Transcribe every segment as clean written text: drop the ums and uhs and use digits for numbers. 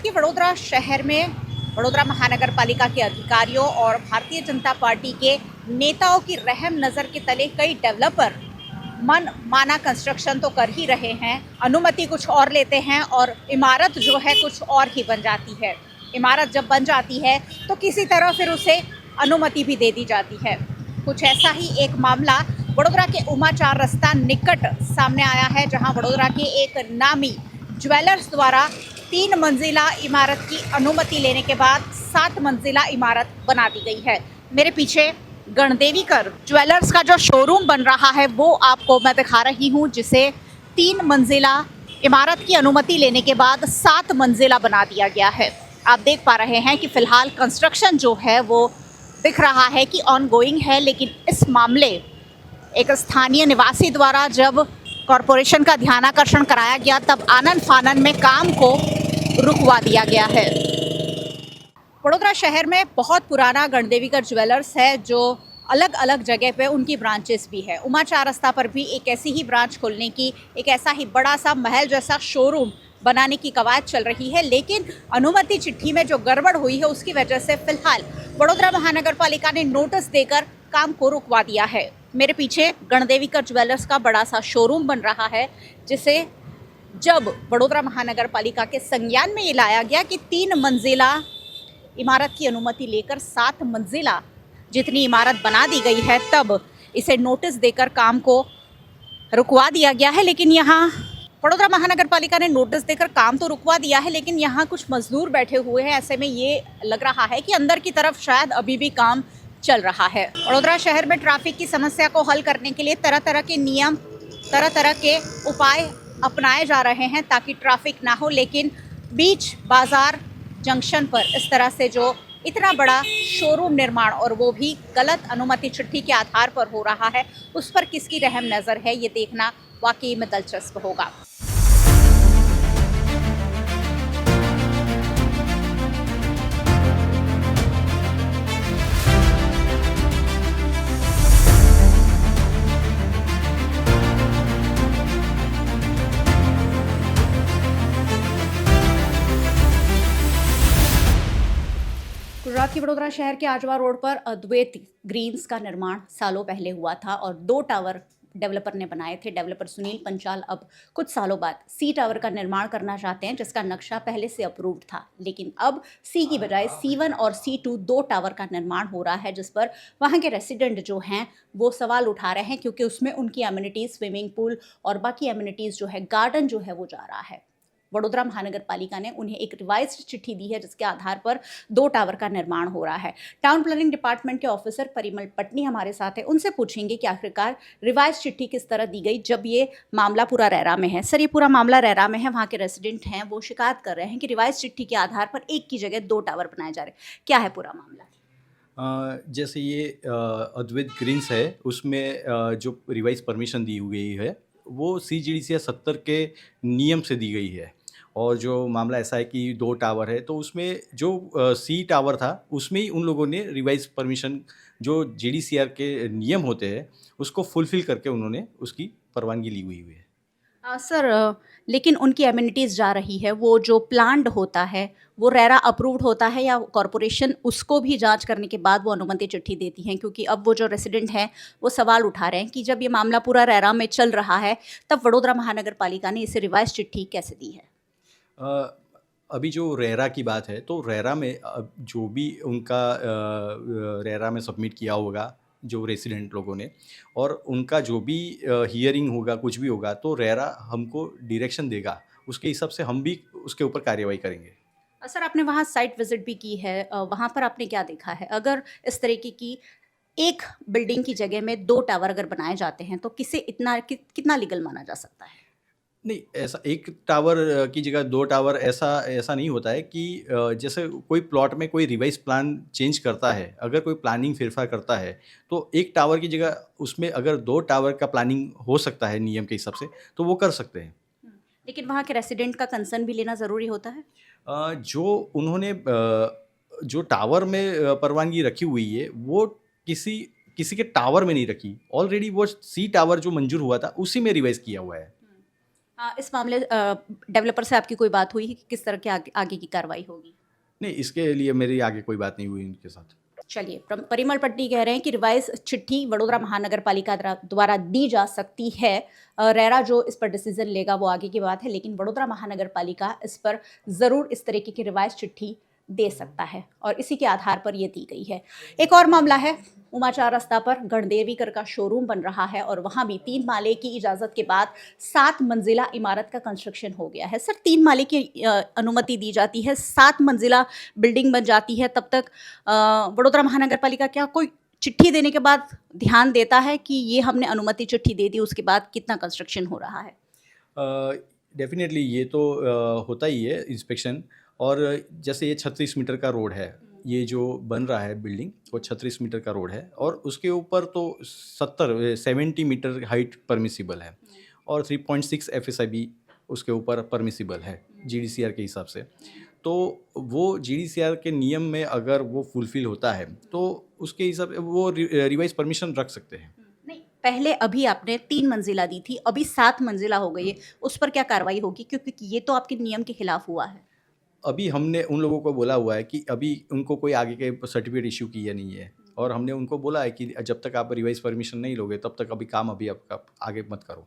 देखिए, वडोदरा शहर में वडोदरा महानगर पालिका के अधिकारियों और भारतीय जनता पार्टी के नेताओं की रहम नज़र के तले कई डेवलपर मन माना कंस्ट्रक्शन तो कर ही रहे हैं। अनुमति कुछ और लेते हैं और इमारत जो है कुछ और ही बन जाती है। इमारत जब बन जाती है तो किसी तरह फिर उसे अनुमति भी दे दी जाती है। कुछ ऐसा ही एक मामला वडोदरा के उमा 4 रास्ता निकट सामने आया है, जहां वडोदरा के एक नामी ज्वेलर्स द्वारा 3 मंजिला इमारत की अनुमति लेने के बाद 7 मंजिला इमारत बना दी गई है। मेरे पीछे गणदेवीकर ज्वेलर्स का जो शोरूम बन रहा है वो आपको मैं दिखा रही हूँ, जिसे 3 मंजिला इमारत की अनुमति लेने के बाद 7 मंजिला बना दिया गया है। आप देख पा रहे हैं कि फिलहाल कंस्ट्रक्शन जो है वो दिख रहा है कि ऑनगोइंग है, लेकिन इस मामले एक स्थानीय निवासी द्वारा जब कॉरपोरेशन का ध्यानाकर्षण कराया गया तब आनन फानन में काम को रुकवा दिया गया है। वडोदरा शहर में बहुत पुराना गणदेवीकर ज्वेलर्स है, जो अलग अलग जगह पे उनकी ब्रांचेस भी है। उमा 4 रास्ता पर भी एक ऐसी ही ब्रांच खोलने की, एक ऐसा ही बड़ा सा महल जैसा शोरूम बनाने की कवायद चल रही है, लेकिन अनुमति चिट्ठी में जो गड़बड़ हुई है उसकी वजह से फिलहाल वडोदरा महानगर पालिका ने नोटिस देकर काम को रुकवा दिया है। मेरे पीछे गणदेवीकर ज्वेलर्स का बड़ा सा शोरूम बन रहा है, जिसे जब वडोदरा महानगर पालिका के संज्ञान में ये लाया गया कि 3 मंजिला इमारत की अनुमति लेकर 7 मंजिला जितनी इमारत बना दी गई है, तब इसे नोटिस देकर काम को रुकवा दिया गया है। लेकिन यहाँ वडोदरा महानगर पालिका ने नोटिस देकर काम तो रुकवा दिया है, लेकिन यहाँ कुछ मजदूर बैठे हुए हैं। ऐसे में ये लग रहा है कि अंदर की तरफ शायद अभी भी काम चल रहा है। वडोदरा शहर में ट्रैफिक की समस्या को हल करने के लिए तरह तरह के नियम, तरह तरह के उपाय अपनाए जा रहे हैं ताकि ट्रैफिक ना हो, लेकिन बीच बाजार जंक्शन पर इस तरह से जो इतना बड़ा शोरूम निर्माण, और वो भी गलत अनुमति चिट्ठी के आधार पर हो रहा है, उस पर किसकी रहम नज़र है, ये देखना वाकई में दिलचस्प होगा। गुजरात के वडोदरा शहर के आजवा रोड पर अद्वैत ग्रीन्स का निर्माण सालों पहले हुआ था और 2 टावर डेवलपर ने बनाए थे। डेवलपर सुनील पंचाल अब कुछ सालों बाद सी टावर का निर्माण करना चाहते हैं, जिसका नक्शा पहले से अप्रूव्ड था, लेकिन अब सी की बजाय C1 और C2 2 टावर का निर्माण हो रहा है, जिस पर वहाँ के रेसिडेंट जो हैं वो सवाल उठा रहे हैं, क्योंकि उसमें उनकी एमिनिटीज़, स्विमिंग पूल और बाकी एमिनिटीज़ जो है, गार्डन जो है वो जा रहा है। वडोदरा महानगर पालिका ने उन्हें एक रिवाइज्ड चिट्ठी दी है, जिसके आधार पर 2 टावर का निर्माण हो रहा है। टाउन प्लानिंग डिपार्टमेंट के ऑफिसर परिमल पटनी हमारे साथ हैं, उनसे पूछेंगे कि आखिरकार रिवाइज्ड चिट्ठी किस तरह दी गई, जब ये मामला पूरा रेरा में है। सर, ये पूरा मामला रेरा में है, वहाँ के रेसिडेंट हैं, वो शिकायत कर रहे हैं कि रिवाइज्ड चिट्ठी के आधार पर एक की जगह 2 टावर बनाए जा रहे हैं। क्या है पूरा मामला? जैसे ये अद्वैत ग्रीन्स है, उसमें जो रिवाइज परमिशन दी हुई है वो CGDCA 70 के नियम से दी गई है। और जो मामला ऐसा है कि 2 टावर है, तो उसमें जो C टावर था उसमें ही उन लोगों ने रिवाइज परमिशन जो GDCR के नियम होते हैं उसको फुलफिल करके उन्होंने उसकी परवानगी ली हुई है। सर, लेकिन उनकी एमिनिटीज़ जा रही है, वो जो प्लान्ड होता है वो रेरा अप्रूव्ड होता है या कॉरपोरेशन उसको भी जांच करने के बाद वो अनुमति चिट्ठी देती हैं? क्योंकि अब वो जो रेसिडेंट हैं वो सवाल उठा रहे हैं कि जब ये मामला पूरा रेरा में चल रहा है, तब वडोदरा महानगर पालिका ने इसे रिवाइज चिट्ठी कैसे दी है? अभी जो रेरा की बात है, तो रेरा में जो भी उनका रेरा में सबमिट किया होगा जो रेसिडेंट लोगों ने, और उनका जो भी हियरिंग होगा, कुछ भी होगा, तो रेरा हमको डायरेक्शन देगा, उसके हिसाब से हम भी उसके ऊपर कार्रवाई करेंगे। सर, आपने वहाँ साइट विजिट भी की है, वहाँ पर आपने क्या देखा है? अगर इस तरीके की एक बिल्डिंग की जगह में 2 टावर अगर बनाए जाते हैं तो किसे कितना लीगल माना जा सकता है? नहीं, ऐसा एक टावर की जगह 2 टावर ऐसा नहीं होता है कि जैसे कोई प्लॉट में कोई रिवाइज प्लान चेंज करता है, अगर कोई प्लानिंग फेरफार करता है, तो एक टावर की जगह उसमें अगर 2 टावर का प्लानिंग हो सकता है नियम के हिसाब से, तो वो कर सकते हैं। लेकिन वहाँ के रेसिडेंट का कंसर्न भी लेना ज़रूरी होता है? जो उन्होंने जो टावर में परवानगी रखी हुई है, वो किसी किसी के टावर में नहीं रखी। ऑलरेडी वो C टावर जो मंजूर हुआ था, उसी में रिवाइज किया हुआ है। इस मामले डेवलपर से आपकी कोई बात हुई है कि किस तरह की आगे की कार्रवाई होगी? नहीं, इसके लिए मेरी आगे कोई बात नहीं हुई उनके साथ। चलिए, परिमल पटनी कह रहे हैं कि रिवाइज़ चिट्ठी वडोदरा महानगर पालिका द्वारा दी जा सकती है। रेरा जो इस पर डिसीजन लेगा वो आगे की बात है, लेकिन वडोदरा महानगर पालिका इस पर ज़रूर इस तरीके की रिवाइज़ चिट्ठी दे सकता है और इसी के आधार पर ये दी गई है। एक और मामला है, उमाचार रास्ता पर गणदेवीकर का शोरूम बन रहा है और वहाँ भी 3 माले की इजाज़त के बाद 7 मंजिला इमारत का कंस्ट्रक्शन हो गया है। सर, 3 माले की अनुमति दी जाती है, 7 मंजिला बिल्डिंग बन जाती है, तब तक वडोदरा महानगर पालिका क्या कोई चिट्ठी देने के बाद ध्यान देता है कि ये हमने अनुमति चिट्ठी दे दी, उसके बाद कितना कंस्ट्रक्शन हो रहा है? डेफिनेटली ये तो होता ही है इंस्पेक्शन। और जैसे ये 36 मीटर का रोड है, ये जो बन रहा है बिल्डिंग वो 36 मीटर का रोड है और उसके ऊपर तो 70 मीटर हाइट परमिसिबल है और 3.6 एफएसआईबी उसके ऊपर परमिसिबल है जीडीसीआर के हिसाब से। तो वो जीडीसीआर के नियम में अगर वो फुलफिल होता है तो उसके हिसाब से वो रिवाइज परमिशन रख सकते हैं। नहीं, पहले अभी आपने 3 मंजिला दी थी, अभी 7 मंजिला हो गई है, उस पर क्या कार्रवाई होगी? क्योंकि ये तो आपके नियम के खिलाफ हुआ है। अभी हमने उन लोगों को बोला हुआ है कि अभी उनको कोई आगे के सर्टिफिकेट इश्यू किया नहीं है और हमने उनको बोला है कि जब तक आप रिवाइज परमिशन नहीं लोगे तब तक अभी काम अभी आपका आगे मत करो।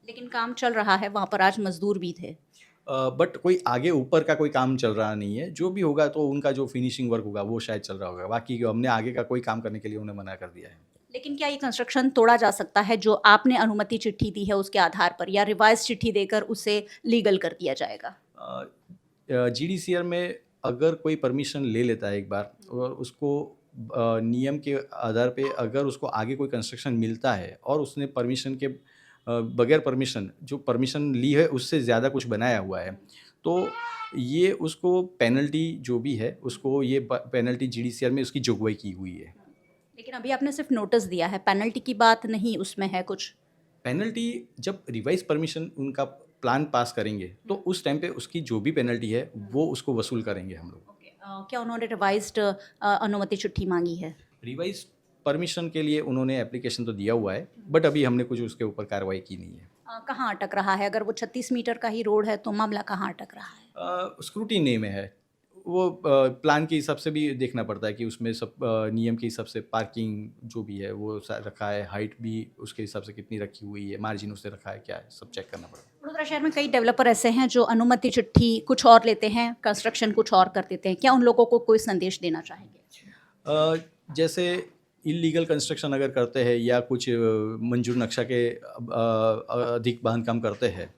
लेकिन काम चल रहा है, वहाँ पर आज मजदूर भी थे। बट कोई आगे ऊपर का कोई काम चल रहा नहीं है, जो भी होगा तो उनका जो फिनिशिंग वर्क होगा वो शायद चल रहा होगा, बाकी हमने आगे का कोई काम करने के लिए उन्हें मना कर दिया है। लेकिन क्या ये कंस्ट्रक्शन तोड़ा जा सकता है जो आपने अनुमति चिट्ठी दी है उसके आधार पर, या रिवाइज चिट्ठी देकर उसे लीगल कर दिया जाएगा? जीडीसीआर में अगर कोई परमिशन ले लेता है एक बार और उसको नियम के आधार पे अगर उसको आगे कोई कंस्ट्रक्शन मिलता है और उसने परमिशन के बगैर परमिशन जो परमिशन ली है उससे ज़्यादा कुछ बनाया हुआ है, तो ये उसको पेनल्टी जो भी है उसको ये पेनल्टी जीडीसीआर में उसकी जोगवाई की हुई है। लेकिन अभी आपने सिर्फ नोटिस दिया है, पेनल्टी की बात नहीं उसमें है कुछ? पेनल्टी जब रिवाइज परमिशन उनका प्लान पास करेंगे तो उस टाइम पे उसकी जो भी पेनल्टी है वो उसको वसूल करेंगे हम लोग। ओके, क्या उन्होंने रिवाइज्ड अनुमति चिट्ठी मांगी है? रिवाइज परमिशन के लिए उन्होंने एप्लीकेशन तो दिया हुआ है बट अभी हमने कुछ उसके ऊपर कार्रवाई की नहीं है। कहाँ अटक रहा है? अगर वो 36 मीटर का ही रोड है तो मामला कहाँ अटक रहा है? स्क्रूटिनी में है वो। प्लान के हिसाब से भी देखना पड़ता है कि उसमें सब नियम के हिसाब से पार्किंग जो भी है वो रखा है, हाइट भी उसके हिसाब से कितनी रखी हुई है, मार्जिन उससे रखा है क्या है, सब चेक करना पड़ता है। वडोदरा शहर में कई डेवलपर ऐसे हैं जो अनुमति चिट्ठी कुछ और लेते हैं, कंस्ट्रक्शन कुछ और कर देते हैं, क्या उन लोगों को कोई संदेश देना चाहेंगे? जैसे इलीगल कंस्ट्रक्शन अगर करते हैं या कुछ मंजूर नक्शा के अधिक बांधकाम करते हैं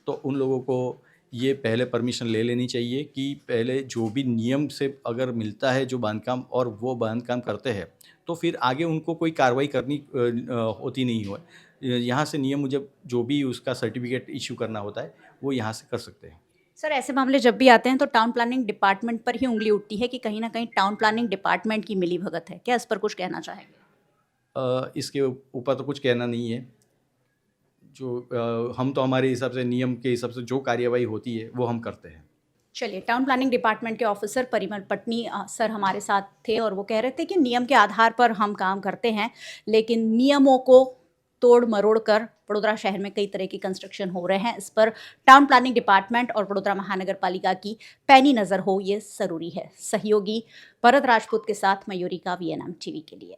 तो उन लोगों को ये पहले परमिशन ले लेनी चाहिए कि पहले जो भी नियम से अगर मिलता है जो बांधकाम और वो बांधकाम करते हैं तो फिर आगे उनको कोई कार्रवाई करनी होती नहीं हो। यहाँ से नियम मुजब जो भी उसका सर्टिफिकेट इशू करना होता है वो यहाँ से कर सकते हैं। सर, ऐसे मामले जब भी आते हैं तो टाउन प्लानिंग डिपार्टमेंट पर ही उंगली उठती है कि कहीं ना कहीं टाउन प्लानिंग डिपार्टमेंट की मिलीभगत है, क्या इस पर कुछ कहना चाहेंगे? इसके ऊपर तो कुछ कहना नहीं है। जो हम तो हमारे हिसाब से नियम के हिसाब से जो कार्यवाही होती है वो हम करते हैं। चलिए, टाउन प्लानिंग डिपार्टमेंट के ऑफिसर परिमल पटनी सर हमारे साथ थे और वो कह रहे थे कि नियम के आधार पर हम काम करते हैं, लेकिन नियमों को तोड़ मरोड़ कर वडोदरा शहर में कई तरह की कंस्ट्रक्शन हो रहे हैं। इस पर टाउन प्लानिंग डिपार्टमेंट और वडोदरा महानगर पालिका की पैनी नज़र हो ये ज़रूरी है। सहयोगी भरत राजपूत के साथ मयूरी का VNM TV के लिए।